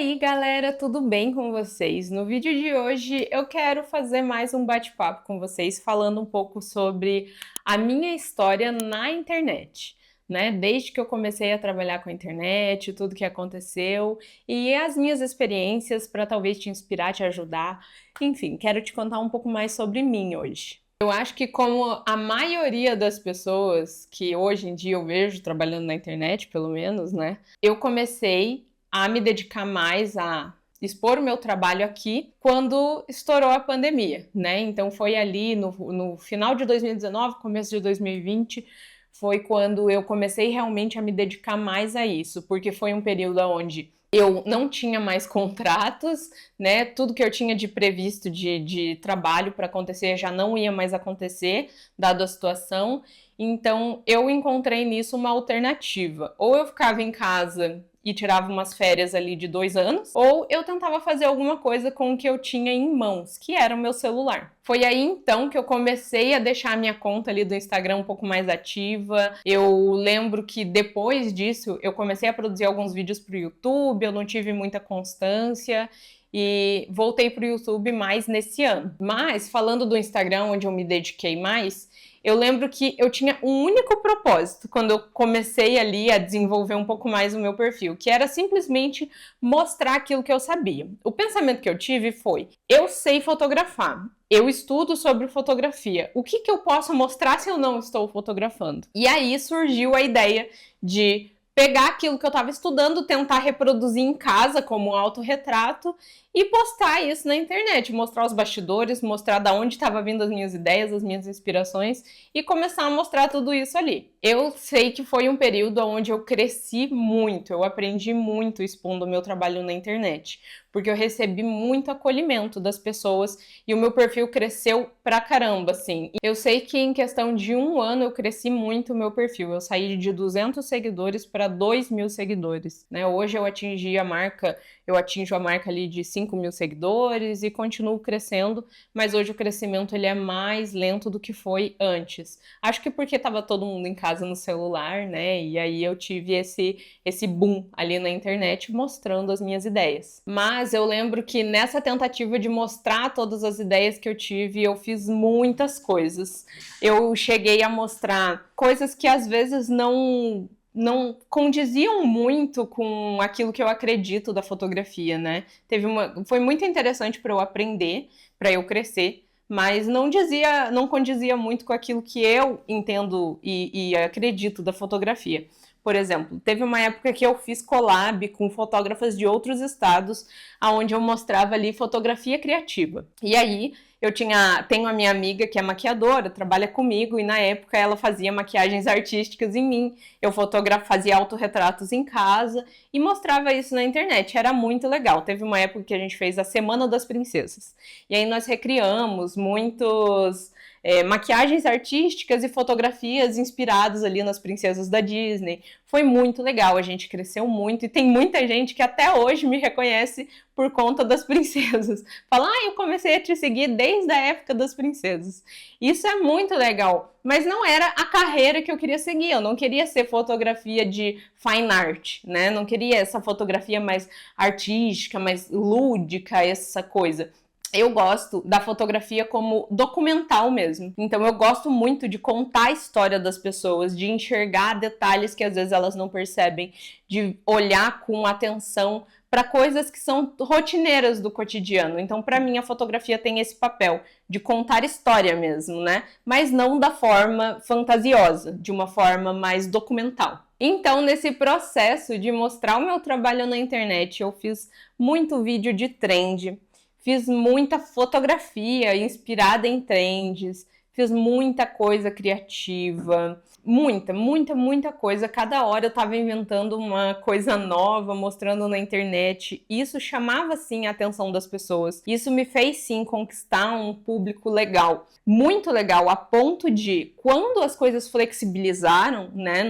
aí, galera, tudo bem com vocês? No vídeo de hoje eu quero fazer mais um bate-papo com vocês, falando um pouco sobre a minha história na internet, né? Desde que eu comecei a trabalhar com a internet, tudo que aconteceu e as minhas experiências para talvez te inspirar, te ajudar. Enfim, quero te contar um pouco mais sobre mim hoje. Eu acho que como a maioria das pessoas que hoje em dia eu vejo trabalhando na internet, pelo menos, né? Eu comecei a me dedicar mais a expor o meu trabalho aqui quando estourou a pandemia, né? Então foi ali no final de 2019, começo de 2020, foi quando eu comecei realmente a me dedicar mais a isso, porque foi um período onde eu não tinha mais contratos, né? Tudo que eu tinha de previsto de trabalho para acontecer já não ia mais acontecer, dado a situação. Então eu encontrei nisso uma alternativa. Ou eu ficava em casa e tirava umas férias ali de 2 anos, ou eu tentava fazer alguma coisa com o que eu tinha em mãos, que era o meu celular. Foi aí então que eu comecei a deixar a minha conta ali do Instagram um pouco mais ativa. Eu lembro que depois disso eu comecei a produzir alguns vídeos pro YouTube, eu não tive muita constância e voltei pro YouTube mais nesse ano. Mas falando do Instagram, onde eu me dediquei mais, eu lembro que eu tinha um único propósito quando eu comecei ali a desenvolver um pouco mais o meu perfil, que era simplesmente mostrar aquilo que eu sabia. O pensamento que eu tive foi: eu sei fotografar, eu estudo sobre fotografia, o que eu posso mostrar se eu não estou fotografando? E aí surgiu a ideia de pegar aquilo que eu estava estudando, tentar reproduzir em casa como um autorretrato e postar isso na internet, mostrar os bastidores, mostrar da onde estava vindo as minhas ideias, as minhas inspirações e começar a mostrar tudo isso ali. Eu sei que foi um período onde eu cresci muito, eu aprendi muito expondo o meu trabalho na internet, porque eu recebi muito acolhimento das pessoas e o meu perfil cresceu pra caramba, assim. Eu sei que em questão de 1 ano eu cresci muito o meu perfil, eu saí de 200 seguidores para 2.000 seguidores, né? Hoje eu atinjo a marca ali de 5.000 seguidores e continuo crescendo, mas hoje o crescimento ele é mais lento do que foi antes. Acho que porque estava todo mundo em casa no celular, né? E aí eu tive esse boom ali na internet mostrando as minhas ideias. Mas eu lembro que nessa tentativa de mostrar todas as ideias que eu tive, eu fiz muitas coisas. Eu cheguei a mostrar coisas que às vezes não condiziam muito com aquilo que eu acredito da fotografia, né? Foi muito interessante para eu aprender, para eu crescer, mas não condizia muito com aquilo que eu entendo e acredito da fotografia. Por exemplo, teve uma época que eu fiz collab com fotógrafas de outros estados, onde eu mostrava ali fotografia criativa. E aí tenho a minha amiga que é maquiadora, trabalha comigo, e na época ela fazia maquiagens artísticas em mim. Eu fazia autorretratos em casa e mostrava isso na internet. Era muito legal. Teve uma época que a gente fez a Semana das Princesas. E aí nós recriamos muitos maquiagens artísticas e fotografias inspiradas ali nas princesas da Disney. Foi muito legal, a gente cresceu muito e tem muita gente que até hoje me reconhece por conta das princesas. Fala, eu comecei a te seguir desde a época das princesas. Isso é muito legal, mas não era a carreira que eu queria seguir. Eu não queria ser fotografia de fine art, né? Não queria essa fotografia mais artística, mais lúdica, essa coisa. Eu gosto da fotografia como documental mesmo. Então eu gosto muito de contar a história das pessoas, de enxergar detalhes que às vezes elas não percebem, de olhar com atenção para coisas que são rotineiras do cotidiano. Então, para mim, a fotografia tem esse papel de contar história mesmo, né? Mas não da forma fantasiosa, de uma forma mais documental. Então, nesse processo de mostrar o meu trabalho na internet, eu fiz muito vídeo de trend, fiz muita fotografia inspirada em trends, fiz muita coisa criativa, muita coisa. Cada hora eu estava inventando uma coisa nova, mostrando na internet. Isso chamava, sim, a atenção das pessoas. Isso me fez, sim, conquistar um público legal. Muito legal, a ponto de, quando as coisas flexibilizaram, né,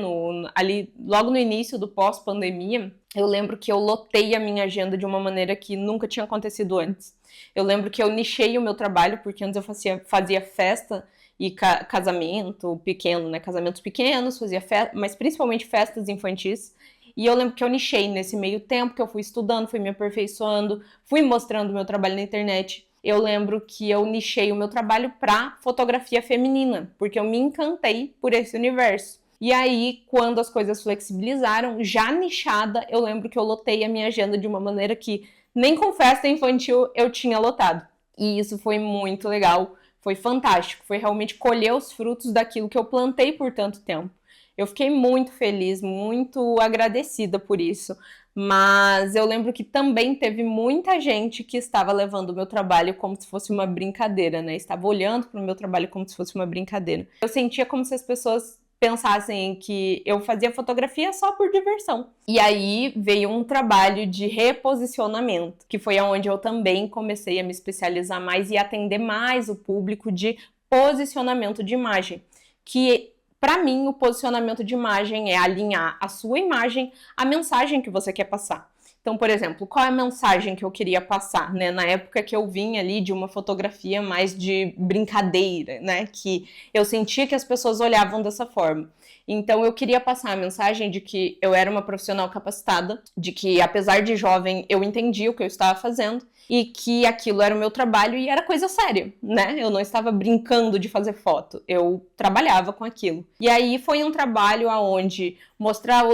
ali logo no início do pós-pandemia, eu lembro que eu lotei a minha agenda de uma maneira que nunca tinha acontecido antes. Eu lembro que eu nichei o meu trabalho, porque antes eu fazia festa e casamento pequeno, né? Casamentos pequenos, fazia festa, mas principalmente festas infantis. E eu lembro que eu nichei nesse meio tempo, que eu fui estudando, fui me aperfeiçoando, fui mostrando meu trabalho na internet. Eu lembro que eu nichei o meu trabalho para fotografia feminina, porque eu me encantei por esse universo. E aí, quando as coisas flexibilizaram, já nichada, eu lembro que eu lotei a minha agenda de uma maneira que nem com festa infantil eu tinha lotado. E isso foi muito legal, foi fantástico, foi realmente colher os frutos daquilo que eu plantei por tanto tempo. Eu fiquei muito feliz, muito agradecida por isso. Mas eu lembro que também teve muita gente que estava levando o meu trabalho como se fosse uma brincadeira, né? Estava olhando para o meu trabalho como se fosse uma brincadeira. Eu sentia como se as pessoas pensassem que eu fazia fotografia só por diversão. E aí veio um trabalho de reposicionamento, que foi onde eu também comecei a me especializar mais e atender mais o público de posicionamento de imagem, que para mim o posicionamento de imagem é alinhar a sua imagem à mensagem que você quer passar. Então, por exemplo, qual é a mensagem que eu queria passar, né? Na época que eu vim ali de uma fotografia mais de brincadeira, né? Que eu sentia que as pessoas olhavam dessa forma. Então, eu queria passar a mensagem de que eu era uma profissional capacitada, de que, apesar de jovem, eu entendia o que eu estava fazendo e que aquilo era o meu trabalho e era coisa séria, né? Eu não estava brincando de fazer foto, eu trabalhava com aquilo. E aí foi um trabalho onde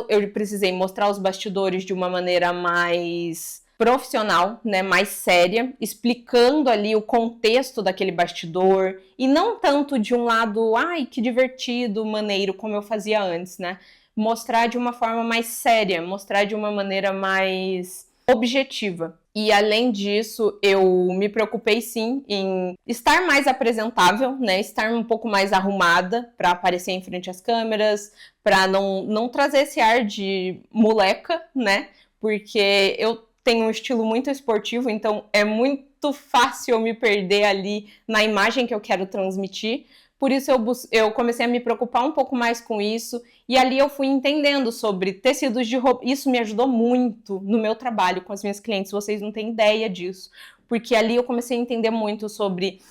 eu precisei mostrar os bastidores de uma maneira mais profissional, né, mais séria, explicando ali o contexto daquele bastidor e não tanto de um lado, ai, que divertido, maneiro, como eu fazia antes, né? Mostrar de uma forma mais séria, mostrar de uma maneira mais objetiva. E além disso, eu me preocupei sim em estar mais apresentável, né? Estar um pouco mais arrumada para aparecer em frente às câmeras, para não trazer esse ar de moleca, né? Porque eu tenho um estilo muito esportivo, então é muito fácil eu me perder ali na imagem que eu quero transmitir. Por isso eu comecei a me preocupar um pouco mais com isso e ali eu fui entendendo sobre tecidos de roupa. Isso me ajudou muito no meu trabalho com as minhas clientes, vocês não têm ideia disso. Porque ali eu comecei a entender muito sobre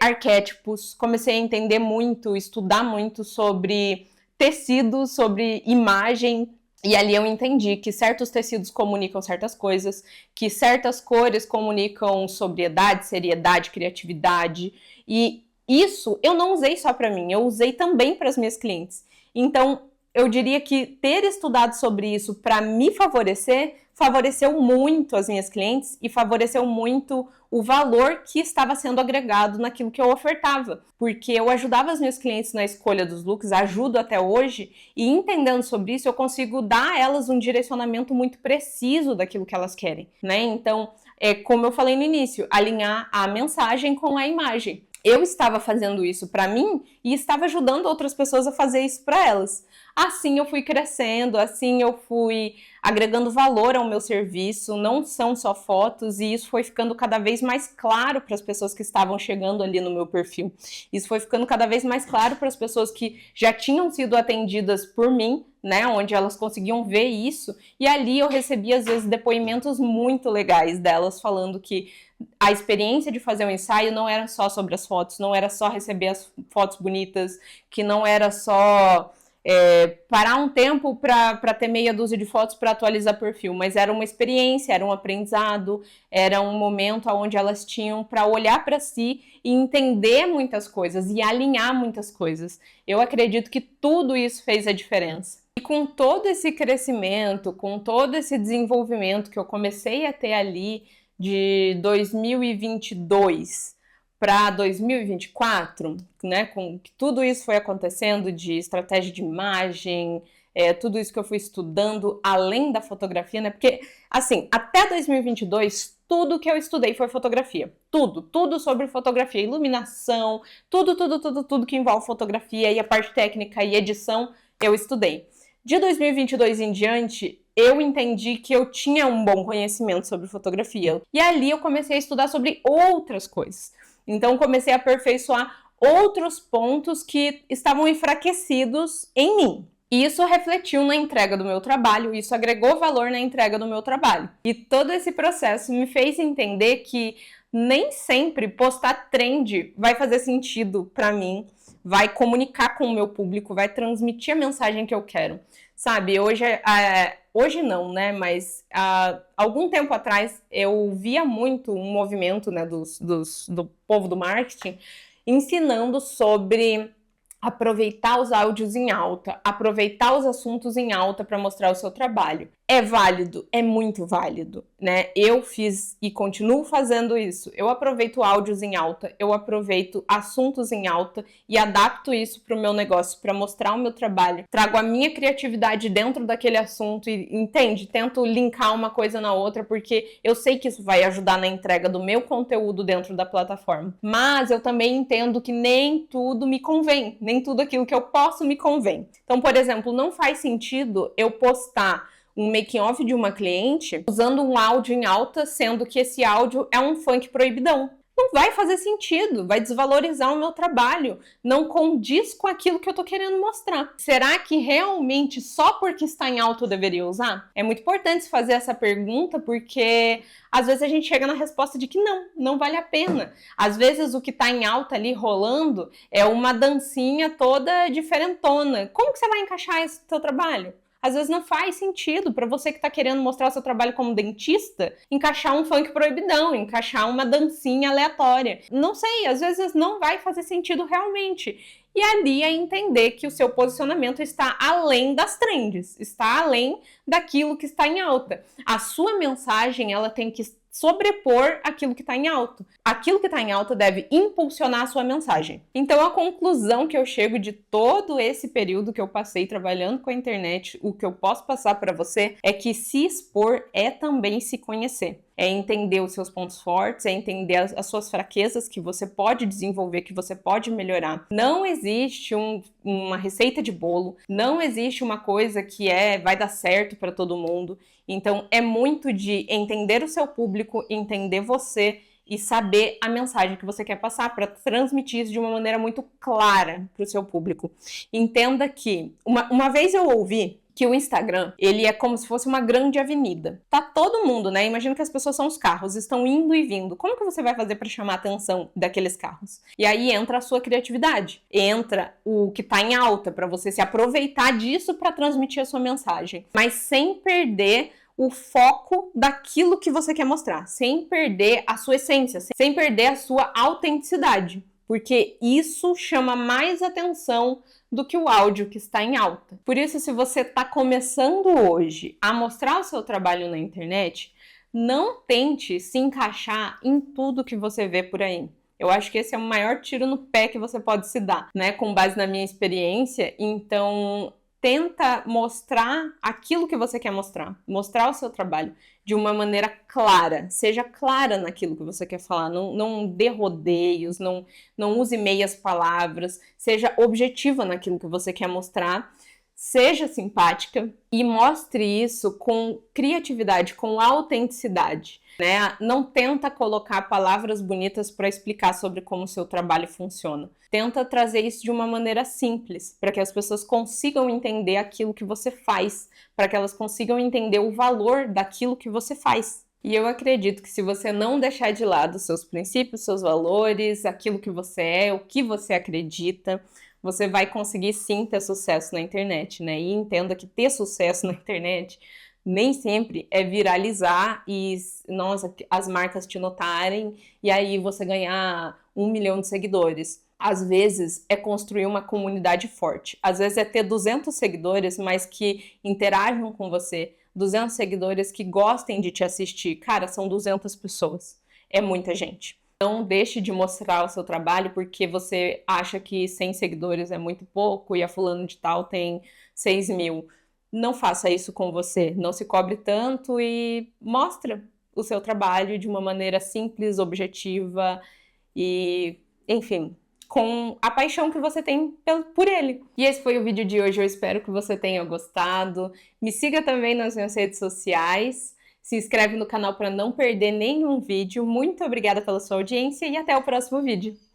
arquétipos, comecei a entender muito, estudar muito sobre tecidos, sobre imagem. E ali eu entendi que certos tecidos comunicam certas coisas, que certas cores comunicam sobriedade, seriedade, criatividade. E isso eu não usei só para mim, eu usei também para as minhas clientes. Então, eu diria que ter estudado sobre isso para me favorecer, favoreceu muito as minhas clientes e favoreceu muito o valor que estava sendo agregado naquilo que eu ofertava. Porque eu ajudava as minhas clientes na escolha dos looks, ajudo até hoje, e entendendo sobre isso, eu consigo dar a elas um direcionamento muito preciso daquilo que elas querem, né? Então, como eu falei no início, alinhar a mensagem com a imagem. Eu estava fazendo isso para mim e estava ajudando outras pessoas a fazer isso para elas. Assim eu fui crescendo, assim eu fui agregando valor ao meu serviço, não são só fotos, e isso foi ficando cada vez mais claro para as pessoas que estavam chegando ali no meu perfil. Isso foi ficando cada vez mais claro para as pessoas que já tinham sido atendidas por mim, né, onde elas conseguiam ver isso, e ali eu recebia às vezes depoimentos muito legais delas falando que a experiência de fazer um ensaio não era só sobre as fotos, não era só receber as fotos bonitas, que não era só parar um tempo para ter meia dúzia de fotos para atualizar perfil, mas era uma experiência, era um aprendizado, era um momento onde elas tinham para olhar para si e entender muitas coisas e alinhar muitas coisas. Eu acredito que tudo isso fez a diferença. E com todo esse crescimento, com todo esse desenvolvimento que eu comecei a ter ali de 2022 para 2024, né, com que tudo isso foi acontecendo de estratégia de imagem, tudo isso que eu fui estudando além da fotografia, né, porque, assim, até 2022, tudo que eu estudei foi fotografia, tudo sobre fotografia, iluminação, tudo que envolve fotografia e a parte técnica e edição, eu estudei. De 2022 em diante, eu entendi que eu tinha um bom conhecimento sobre fotografia. E ali eu comecei a estudar sobre outras coisas. Então comecei a aperfeiçoar outros pontos que estavam enfraquecidos em mim. E isso refletiu na entrega do meu trabalho, isso agregou valor na entrega do meu trabalho. E todo esse processo me fez entender que nem sempre postar trend vai fazer sentido para mim, vai comunicar com o meu público, vai transmitir a mensagem que eu quero. Sabe, hoje não, né, mas há algum tempo atrás eu via muito um movimento, né, do povo do marketing ensinando sobre aproveitar os áudios em alta, aproveitar os assuntos em alta para mostrar o seu trabalho. É válido, é muito válido, né? Eu fiz e continuo fazendo isso. Eu aproveito áudios em alta, eu aproveito assuntos em alta e adapto isso para o meu negócio, para mostrar o meu trabalho. Trago a minha criatividade dentro daquele assunto e, entende? Tento linkar uma coisa na outra, porque eu sei que isso vai ajudar na entrega do meu conteúdo dentro da plataforma. Mas eu também entendo que nem tudo me convém, nem tudo aquilo que eu posso me convém. Então, por exemplo, não faz sentido eu postar um making off de uma cliente usando um áudio em alta, sendo que esse áudio é um funk proibidão. Não vai fazer sentido, vai desvalorizar o meu trabalho, não condiz com aquilo que eu tô querendo mostrar. Será que realmente só porque está em alta eu deveria usar? É muito importante se fazer essa pergunta, porque às vezes a gente chega na resposta de que não vale a pena. Às vezes o que tá em alta ali rolando é uma dancinha toda diferentona. Como que você vai encaixar esse teu trabalho? Às vezes não faz sentido para você que está querendo mostrar o seu trabalho como dentista, encaixar um funk proibidão, encaixar uma dancinha aleatória. Não sei, às vezes não vai fazer sentido realmente. E ali é entender que o seu posicionamento está além das trends, está além daquilo que está em alta. A sua mensagem, ela tem que sobrepor aquilo que está em alta. Aquilo que está em alta deve impulsionar a sua mensagem. Então, a conclusão que eu chego de todo esse período que eu passei trabalhando com a internet, o que eu posso passar para você é que se expor é também se conhecer. É entender os seus pontos fortes, é entender as suas fraquezas que você pode desenvolver, que você pode melhorar. Não existe uma receita de bolo, não existe uma coisa que vai dar certo para todo mundo. Então, é muito de entender o seu público, entender você e saber a mensagem que você quer passar para transmitir isso de uma maneira muito clara para o seu público. Entenda que, uma vez eu ouvi que o Instagram, ele é como se fosse uma grande avenida. Tá todo mundo, né? Imagina que as pessoas são os carros, estão indo e vindo. Como que você vai fazer para chamar a atenção daqueles carros? E aí entra a sua criatividade, entra o que tá em alta, para você se aproveitar disso para transmitir a sua mensagem, mas sem perder o foco daquilo que você quer mostrar, sem perder a sua essência, sem perder a sua autenticidade, porque isso chama mais atenção do que o áudio que está em alta. Por isso, se você está começando hoje a mostrar o seu trabalho na internet, não tente se encaixar em tudo que você vê por aí. Eu acho que esse é o maior tiro no pé que você pode se dar, né? Com base na minha experiência. Então, tenta mostrar aquilo que você quer mostrar o seu trabalho de uma maneira clara, seja clara naquilo que você quer falar, não dê rodeios, não use meias palavras, seja objetiva naquilo que você quer mostrar, seja simpática e mostre isso com criatividade, com autenticidade, né? Não tenta colocar palavras bonitas para explicar sobre como o seu trabalho funciona. Tenta trazer isso de uma maneira simples, para que as pessoas consigam entender aquilo que você faz, para que elas consigam entender o valor daquilo que você faz. E eu acredito que se você não deixar de lado seus princípios, seus valores, aquilo que você é, o que você acredita, você vai conseguir sim ter sucesso na internet, né? E entenda que ter sucesso na internet nem sempre é viralizar e, nossa, as marcas te notarem e aí você ganhar 1 milhão de seguidores. Às vezes é construir uma comunidade forte. Às vezes é ter 200 seguidores, mas que interajam com você. 200 seguidores que gostem de te assistir. Cara, são 200 pessoas. É muita gente. Não deixe de mostrar o seu trabalho porque você acha que 100 seguidores é muito pouco e a fulano de tal tem 6 mil. Não faça isso com você. Não se cobre tanto e mostra o seu trabalho de uma maneira simples, objetiva e, enfim, com a paixão que você tem por ele. E esse foi o vídeo de hoje, eu espero que você tenha gostado. Me siga também nas minhas redes sociais, se inscreve no canal para não perder nenhum vídeo. Muito obrigada pela sua audiência e até o próximo vídeo.